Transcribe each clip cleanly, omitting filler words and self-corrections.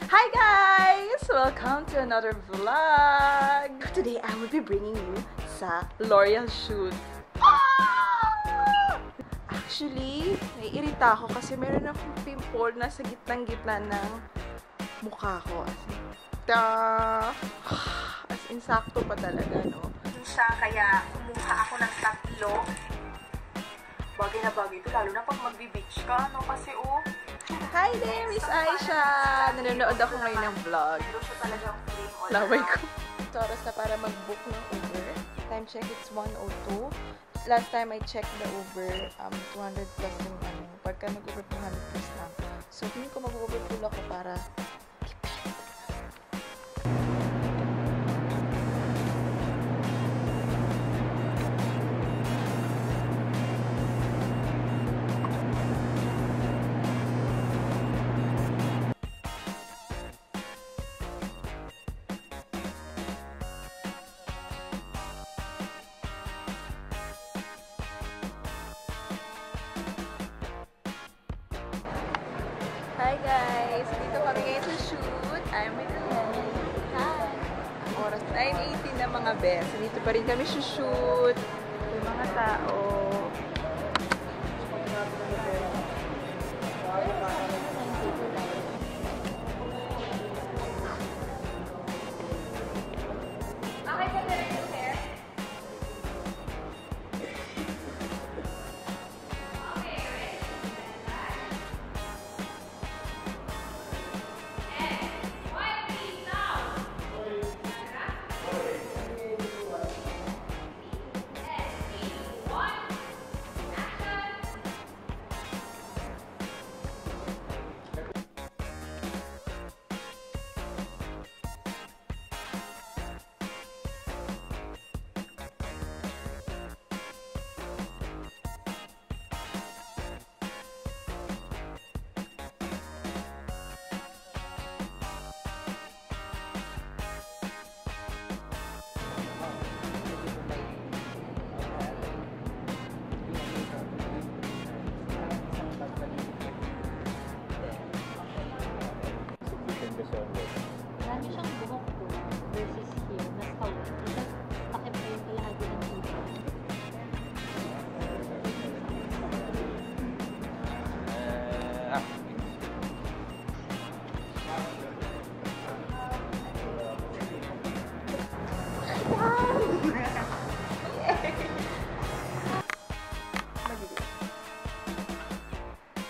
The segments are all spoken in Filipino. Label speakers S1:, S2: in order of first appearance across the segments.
S1: Hi guys! Welcome to another vlog! Today, I will be bringing you sa L'Oreal shoot. Actually, naiirita ako kasi meron akong pimple na sa gitnang-gitna ng mukha ko. As in, sakto pa talaga, no?
S2: Siya, kaya kumuha ako ng tatlo. Bagay na bagay ito, lalo na pag magbi-beach ka, no? Kasi,
S1: Hi there, Miss Aisha! Nanonood ako ngayon ng vlog.
S2: Pero siya talagang flame on.
S1: Laway ko. Ito oras na para mag-book ng Uber. Time check, it's 1:02. Last time I checked the Uber, 200 plus yung ano. Pagka nag-Uber, 200 plus lang. So, hindi ko mag-Uber pool ako para Hi guys! Dito kami ngayon sa shoot. I'm with Ellen. Hi! Oras 9:18 na mga best. Dito pa rin kami sa shoot. Yung mga tao.
S3: Marami siyang buhok ko versus here, mas kawin. Isa, takip pa yung kalahati ng dito.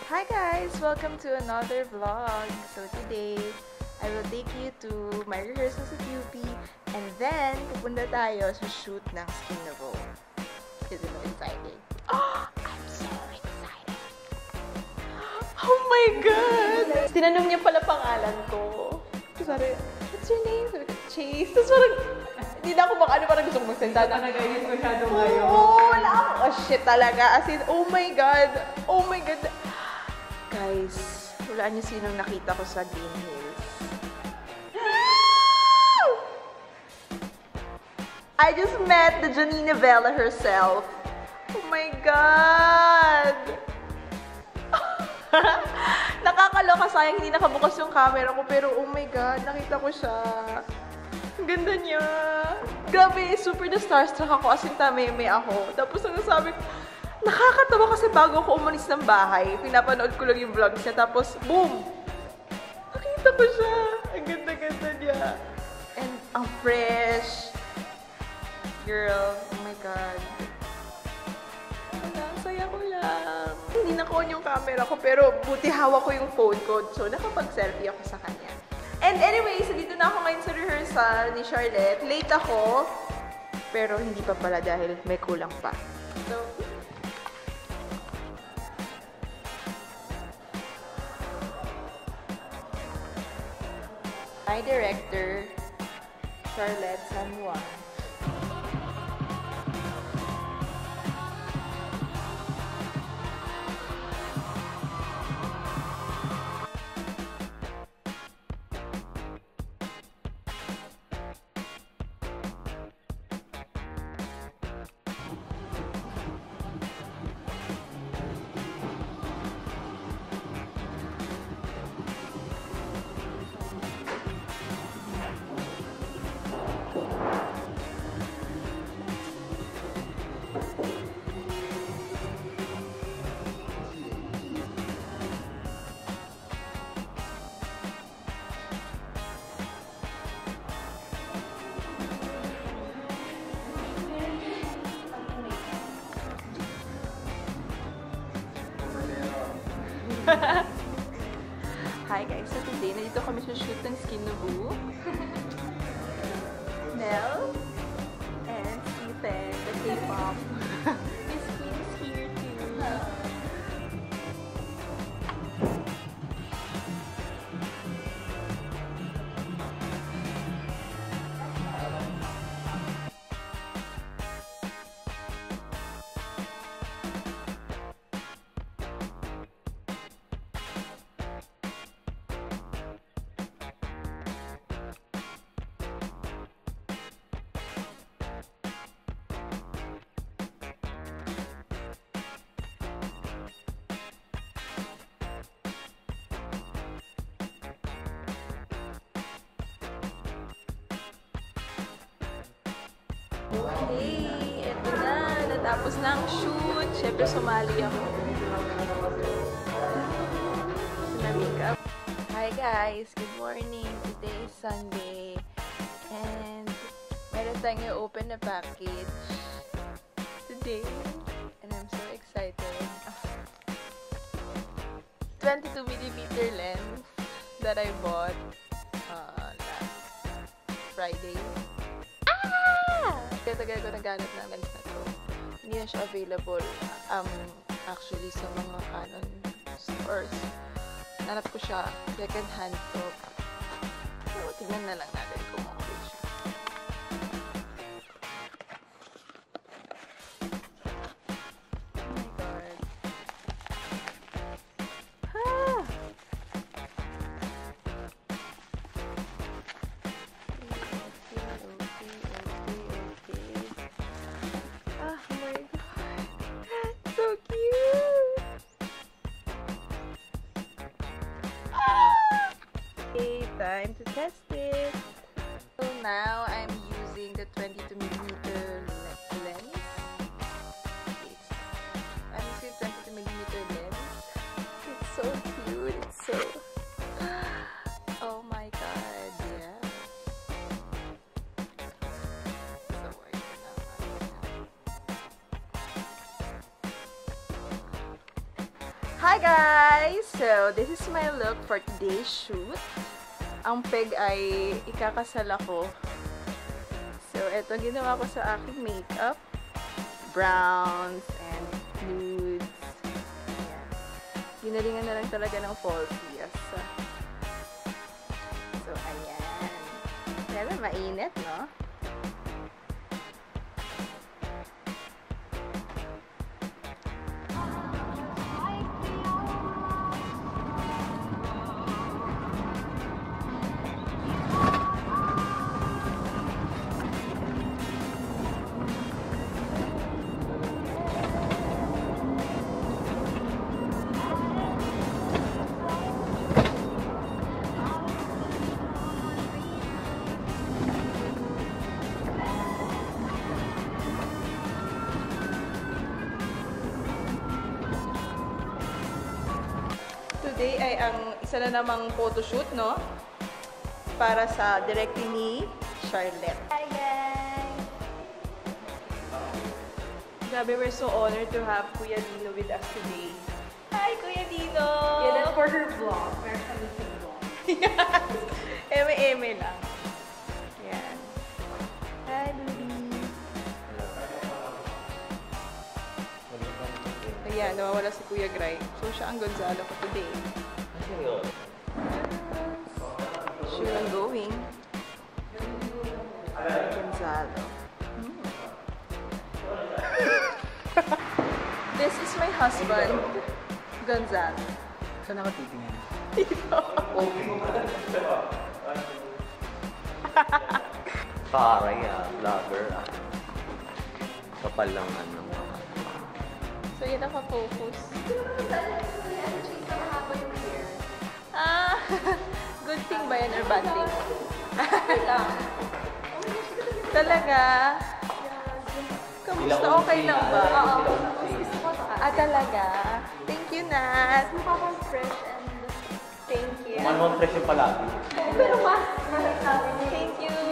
S1: Hi guys! Welcome to another vlog. So today, I will take you to my rehearsal sa QP and then pupunta tayo sa shoot ng Skin na Go. Is it exciting? Oh! I'm so excited! Oh my God! Tinanong niya pala pangalan ko. Sorry, what's your name? Sabi ko, Chase. Tapos parang, hindi na ako parang gusto kong magsalita na.
S2: Nagayos masyado ngayon.
S1: Oo, wala ako. Oh shit talaga. As in, oh my God. Oh my God. Guys, wala niyo sinong nakita ko sa Green Hills. I just met the Janina Vela herself. Oh my God! Nakakaloka, sayang hindi nakabukas yung camera ko, pero oh my God, nakita ko siya. Ang ganda niya. Grabe, super na starstruck ako, as in tameme ako. Tapos ang sabi ko, nakakatawa kasi bago ako umalis ng bahay, pinapanood ko lang yung vlogs niya, tapos boom! Nakita ko siya. Ang ganda-ganda niya. And ang fresh. Girl, oh my God. Ang saya ko lang. Hindi na-on yung camera ko, pero buti hawak ko yung phone ko. So, nakapag-selfie ako sa kanya. And anyway, so dito na ako ngayon sa rehearsal ni Charlotte. Late ako, pero hindi pa pala dahil may kulang pa. So, my director, Charlotte San Juan. Hi guys, so today, nandito kami sa shoot ng Skin Nubu. Nell and Stephen, the K-pop. Miss Queen's here too. Okay, eto na. Natapos na ang shoot. Siyempre, sumali ako. Sinamikap. Hi guys! Good morning! Today is Sunday. And meron tayong open na package today. And I'm so excited. 22mm lens that I bought last Friday. Tagal ko naganap ng lens na to. Hindi na siya available actually sa mga Canon stores. Nanap ko siya second hand to. So, tingnan na lang natin kung okay siya. Oh my God. Ah! Time to test it. So now I'm using the 22mm lens. I'm using 22mm lens. It's so cute. It's so... Oh my God, yeah. So hi guys! So this is my look for today's shoot. Ang peg ay ikakasal ako. So, eto ginawa ko sa aking makeup. Browns and nudes. Ayan. Ginalingan na lang talaga ng falsies. So, ayan. Pero mainit, no? Today ay ang isa na namang photoshoot, no? Para sa directly ni Charlotte. Hi guys! Grabe, we're so honored to have Kuya Dino with us today. Hi, Kuya Dino!
S2: Yeah, that's for her vlog. Meron kami sa vlog.
S1: Yes! Eme-eme lang. Yan. Hi, Luli! Ayan, nawawala si Kuya Gray. So, siya ang Gonzalo ko today. Sure, I'm going. Gonzalo. This is my husband, Gonzalo.
S4: Saan nakatitingin?
S1: Dito.
S4: Paray vlogger Kapal lang ano.
S1: So, yun naka-focus. Good thing ba yan or bad thing? Talaga? Kamusta? Okay lang ba? Talaga? Thank you, Nat.
S2: Fresh and
S1: Thank you.
S4: Fresh yung palagi.
S2: pero mas sabi niya.
S1: Thank you.